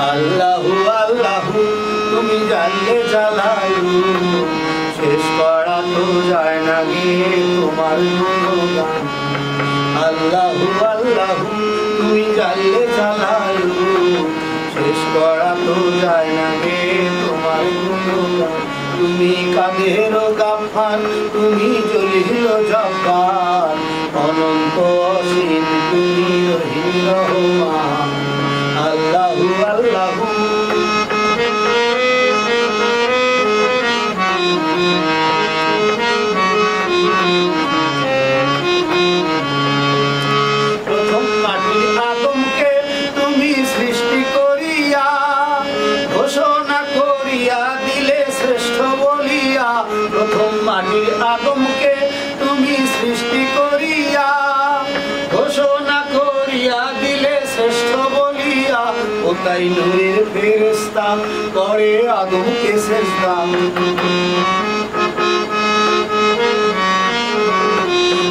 আল্লাহু আল্লাহু তুমি জানলে জালালু শেষ করা তো যায় না গে তোমার গুণগান আল্লাহু আল্লাহু তুমি জানলে জালালু শেষ করা তো যায় না গে তোমার গুণগান তুমি কাদের গাফফার তুমি জলিল জব্বার অনন্ত অসীম তুমি রহিম রহমান আল্লাহু আল্লাহু প্রথম মাটির আদমকে তুমি সৃষ্টি করিয়া ঘোষণা করিয়া দিলে শ্রেষ্ঠ বলিয়া প্রথম মাটির আদমকে তুমি সৃষ্টি করিয়া ঘোষণা করিয়া দিলে শ্রেষ্ঠ বলিয়া ও তাই নূরের ফেরেশতা করে আদমকে সেজদা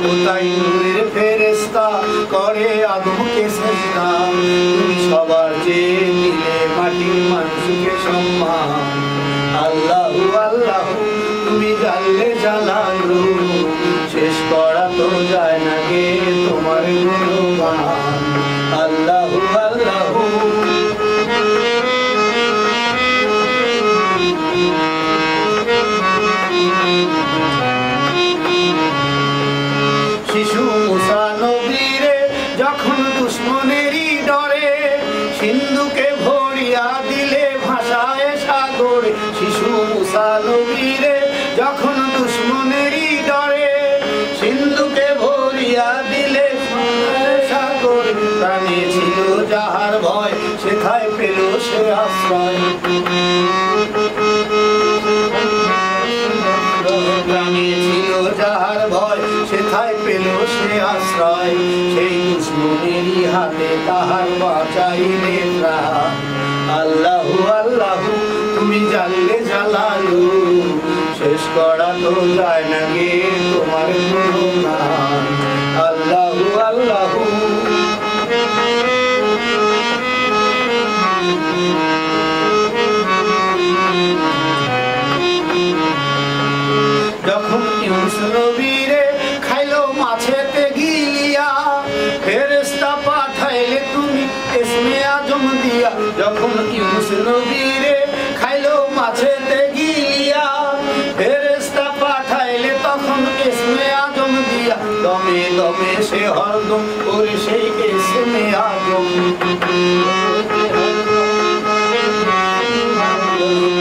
ও তাই নূরের ফেরেশতা করে আদমকে সেজদা তুমি সবার যে দিলে মাটির মানুষকে সম্মান আল্লাহু আল্লাহু তুমি জানলে জালালু শেষ করা তো যায় না গে তোমার গুণগান আল্লাহু আল্লাহু শিশু মুসা নবীরে যখন দুশমনেরই ডরে সিন্ধুকে ভরিয়া দিলে ভাষায় সাগরে শিশু মুসা নবীরে যখন দুশমনেরই ডরে সিন্ধুকে ভরিয়া দিলে সাগরে প্রাণে ছিল যাহার ভয় সেথায় পেল সে আশ্রয় প্রাণে ছিল যাহার ভয় সেথায় পেল সে আশ্রয় সেই দুশমনেরই হাতে তাহার বাঁচাইলে প্রাণ আল্লাহু আল্লাহু তুমি জানলে জালালু শেষ করা তো যায় না গে তোমার গুণগান আল্লাহু আল্লাহু যখন ইউনুস নবীরে খাইলো মাছেতে গিলিয়া ফেরেশতা পাঠাইলে তুমি ইসমে আজম দিয়া যখন ইউনুস নবীরে খাইলো মাছেতে গিলিয়া ফেরেশতা পাঠাইলে তখন ইসমে আজম দিয়া দমে দমে সে হরদম করে সেই ইসমে আজম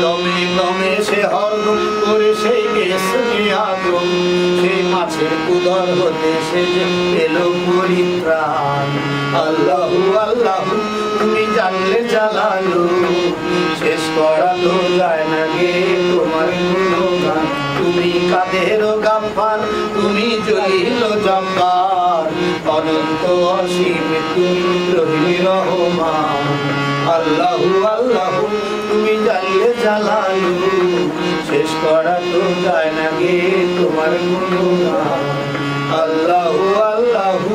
দমে দমে সে হরদম করে সেই ইসমে আজম সেই মাছের উদর হতে সে যে পেল পরিত্রাণ আল্লাহু আল্লাহু তুমি জানলে জালালু শেষ করা তো যায় না গে তোমার গুণগান তুমি কাদের গাফফার তুমি জলিল জব্বার অনন্ত অসীম তুমি রহিম রহমান আল্লাহু আল্লাহু তুমি জানলে জালালু শেষ করা তো যায় না গে তোমার গুণগান আল্লাহু আল্লাহু